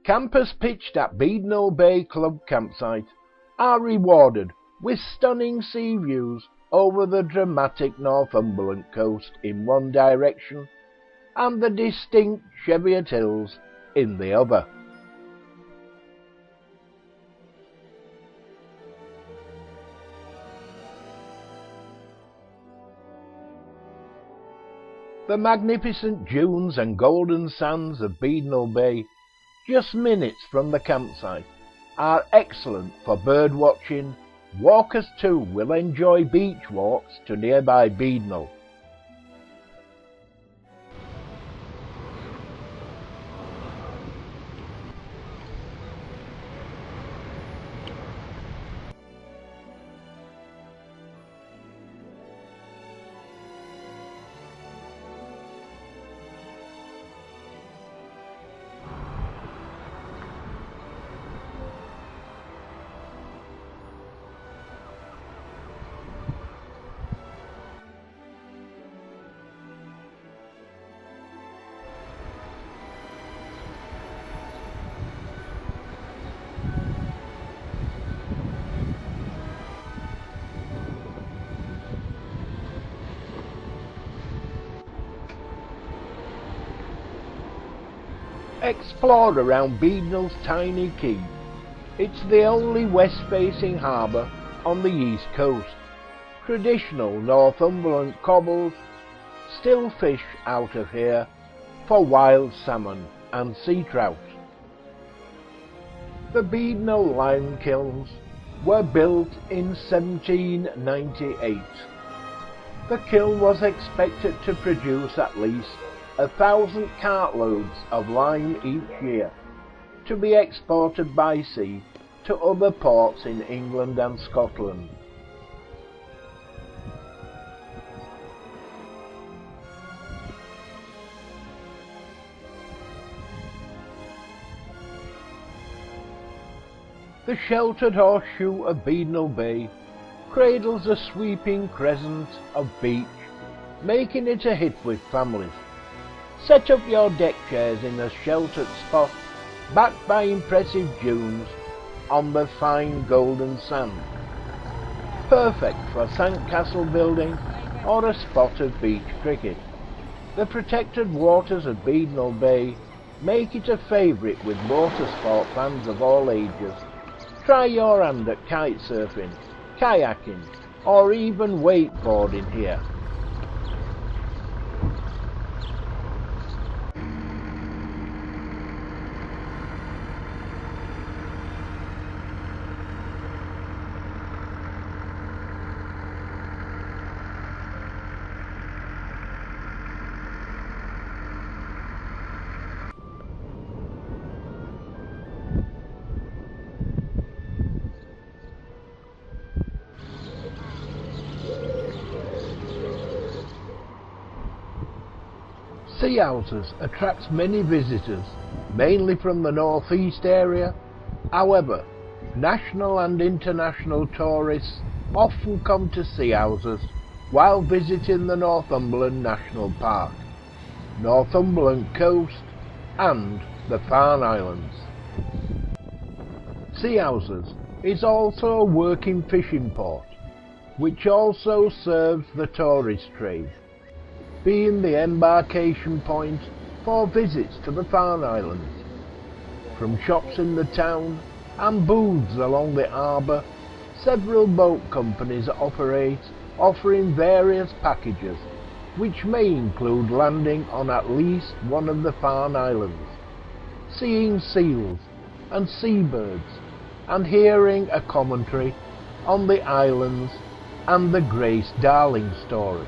Campers pitched at Beadnell Bay Club campsite are rewarded with stunning sea views over the dramatic Northumberland coast in one direction and the distinct Cheviot Hills in the other. The magnificent dunes and golden sands of Beadnell Bay, just minutes from the campsite, are excellent for bird watching. Walkers too will enjoy beach walks to nearby Beadnell. Explore around Beadnell's tiny quay. It's the only west-facing harbour on the east coast. Traditional Northumberland cobbles still fish out of here for wild salmon and sea trout. The Beadnell lime kilns were built in 1798. The kiln was expected to produce at least 1,000 cartloads of lime each year, to be exported by sea to other ports in England and Scotland. The sheltered horseshoe of Beadnell Bay cradles a sweeping crescent of beach, making it a hit with families. Set up your deck chairs in a sheltered spot, backed by impressive dunes on the fine golden sand. Perfect for sandcastle building or a spot of beach cricket. The protected waters of Beadnell Bay make it a favourite with water sport fans of all ages. Try your hand at kite surfing, kayaking, or even wakeboarding here. Sea Houses attracts many visitors, mainly from the northeast area. However, national and international tourists often come to Sea Houses while visiting the Northumberland National Park, Northumberland Coast and the Farne Islands. Sea Houses is also a working fishing port, which also serves the tourist trade, being the embarkation point for visits to the Farne Islands. From shops in the town and booths along the harbour, several boat companies operate, offering various packages, which may include landing on at least one of the Farne Islands, seeing seals and seabirds, and hearing a commentary on the islands and the Grace Darling story.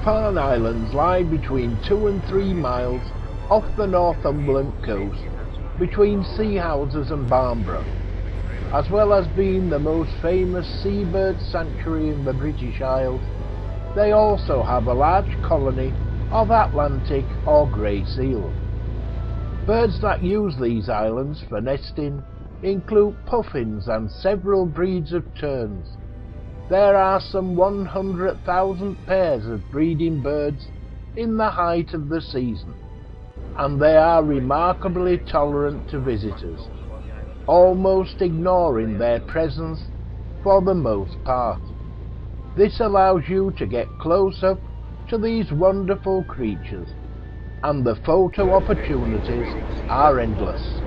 Farne Islands lie between 2 and 3 miles off the Northumberland coast, between Seahouses and Barnborough, as well as being the most famous seabird sanctuary in the British Isles. They also have a large colony of Atlantic or grey seal. Birds that use these islands for nesting include puffins and several breeds of terns. There are some 100,000 pairs of breeding birds in the height of the season, and they are remarkably tolerant to visitors, almost ignoring their presence for the most part. This allows you to get close up to these wonderful creatures, and the photo opportunities are endless.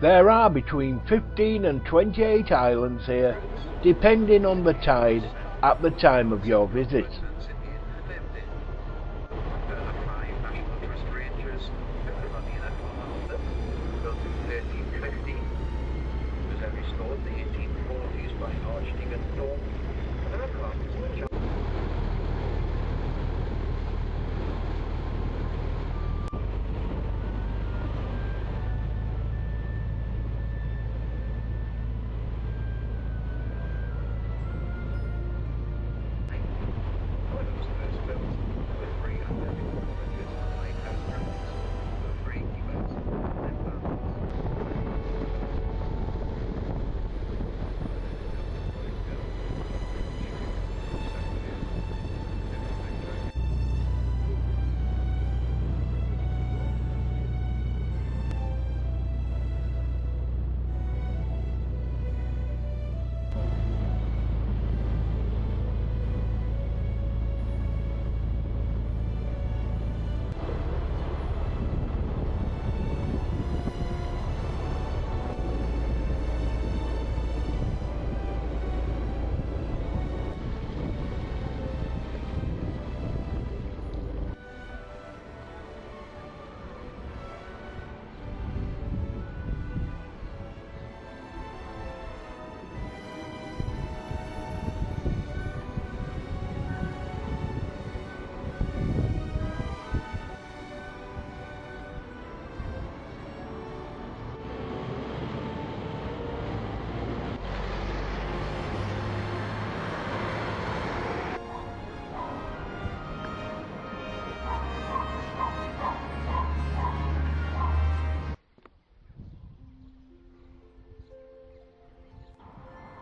There are between 15 and 28 islands here, depending on the tide at the time of your visit.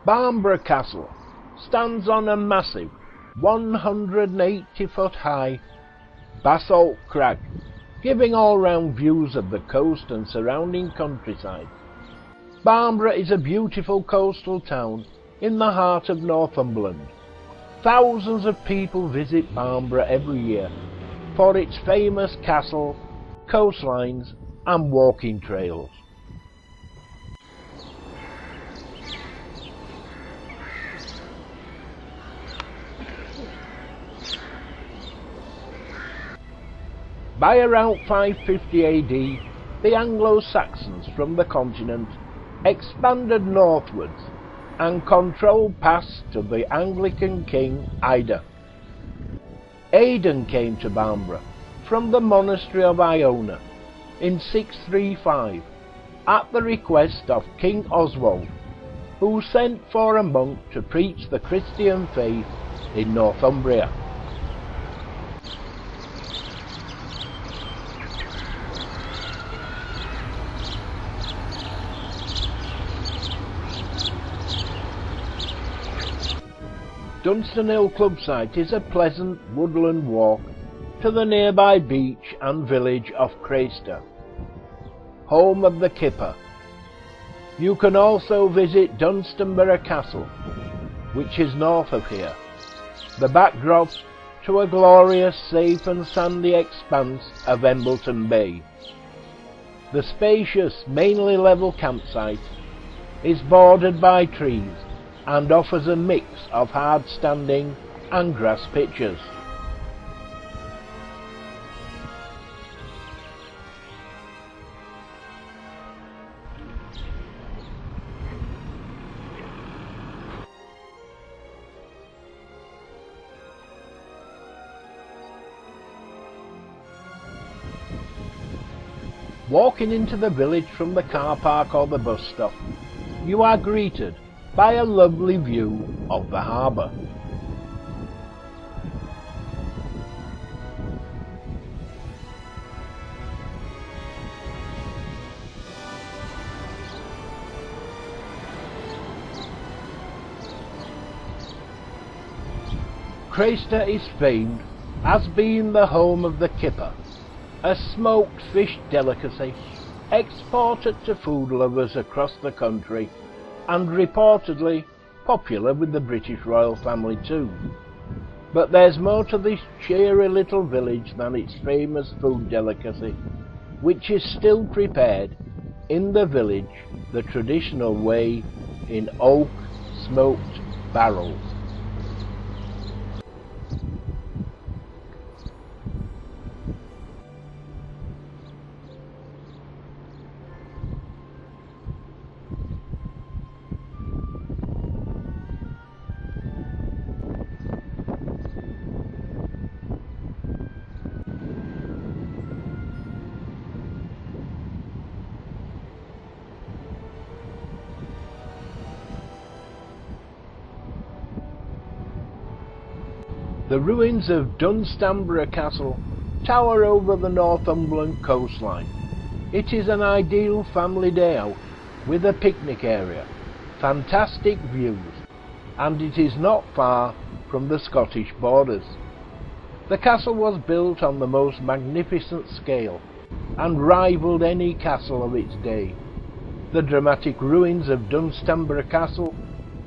Barnborough Castle stands on a massive 180-foot high basalt crag, giving all-round views of the coast and surrounding countryside. Barnborough is a beautiful coastal town in the heart of Northumberland. Thousands of people visit Barnborough every year for its famous castle, coastlines and walking trails. By around 550 AD, the Anglo-Saxons from the continent expanded northwards and controlled paths to the Anglican king Ida. Aidan came to Barnborough from the monastery of Iona in 635 at the request of King Oswald, who sent for a monk to preach the Christian faith in Northumbria. Dunstan Hill Club site is a pleasant woodland walk to the nearby beach and village of Craister, home of the Kipper. You can also visit Dunstanburgh Castle, which is north of here, the backdrop to a glorious, safe and sandy expanse of Embleton Bay. The spacious, mainly level campsite is bordered by trees and offers a mix of hard standing and grass pitches. Walking into the village from the car park or the bus stop, you are greeted by a lovely view of the harbour. Craister is famed as being the home of the kipper, a smoked fish delicacy exported to food lovers across the country and reportedly popular with the British royal family too. But there's more to this cheery little village than its famous food delicacy, which is still prepared in the village the traditional way, in oak smoked barrels. The ruins of Dunstanburgh Castle tower over the Northumberland coastline. It is an ideal family day out with a picnic area, fantastic views, and it is not far from the Scottish borders. The castle was built on the most magnificent scale and rivalled any castle of its day. The dramatic ruins of Dunstanburgh Castle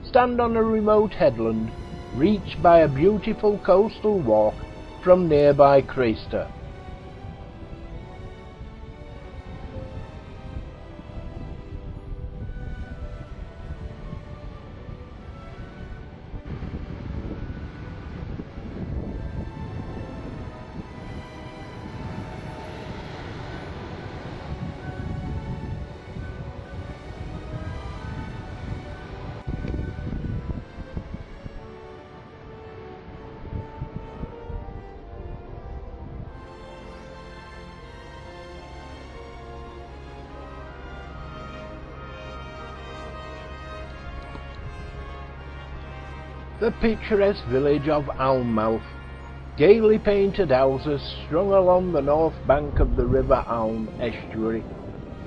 stand on a remote headland reached by a beautiful coastal walk from nearby Craister. The picturesque village of Alnmouth, gaily painted houses strung along the north bank of the River Aln estuary,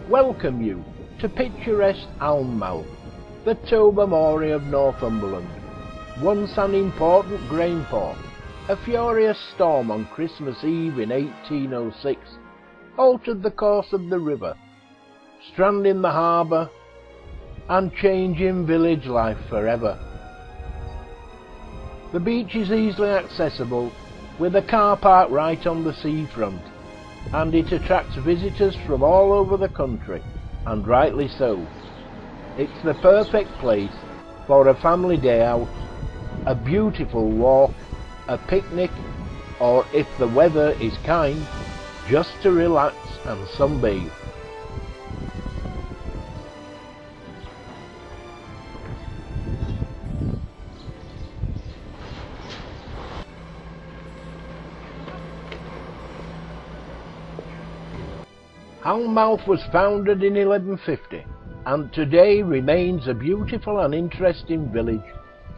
welcome you to picturesque Alnmouth, the Tobermory of Northumberland, once an important grain port. A furious storm on Christmas Eve in 1806 altered the course of the river, stranding the harbour and changing village life forever. The beach is easily accessible with a car park right on the seafront, and it attracts visitors from all over the country, and rightly so. It's the perfect place for a family day out, a beautiful walk, a picnic, or if the weather is kind, just to relax and sunbathe. Alnmouth was founded in 1150 and today remains a beautiful and interesting village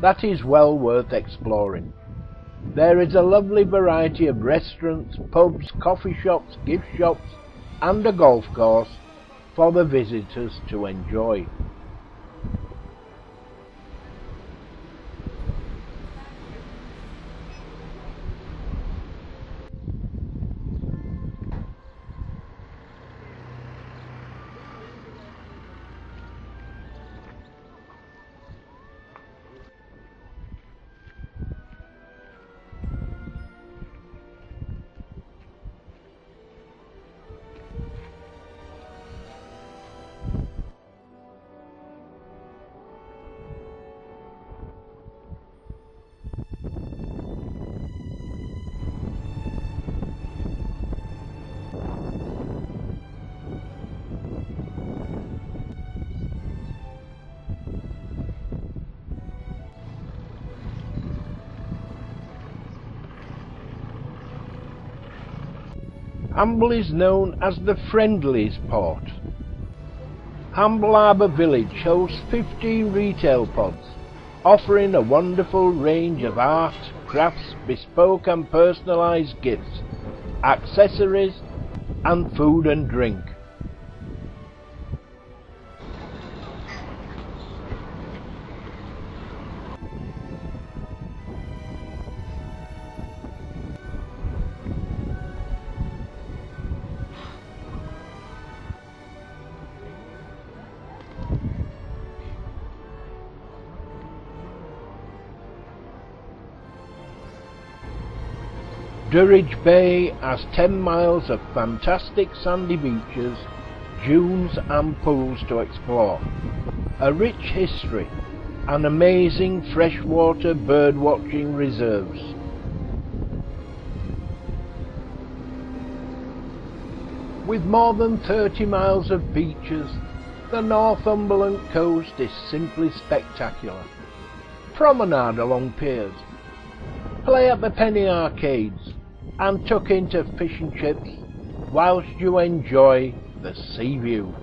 that is well worth exploring. There is a lovely variety of restaurants, pubs, coffee shops, gift shops and a golf course for the visitors to enjoy. Hamble is known as the Friendlies Port. Hamble Harbour Village hosts 15 retail pods, offering a wonderful range of art, crafts, bespoke and personalised gifts, accessories and food and drink. Durridge Bay has 10 miles of fantastic sandy beaches, dunes and pools to explore, a rich history and amazing freshwater bird-watching reserves. With more than 30 miles of beaches, the Northumberland coast is simply spectacular. Promenade along piers, play at the penny arcades and tuck into fish and chips whilst you enjoy the sea view.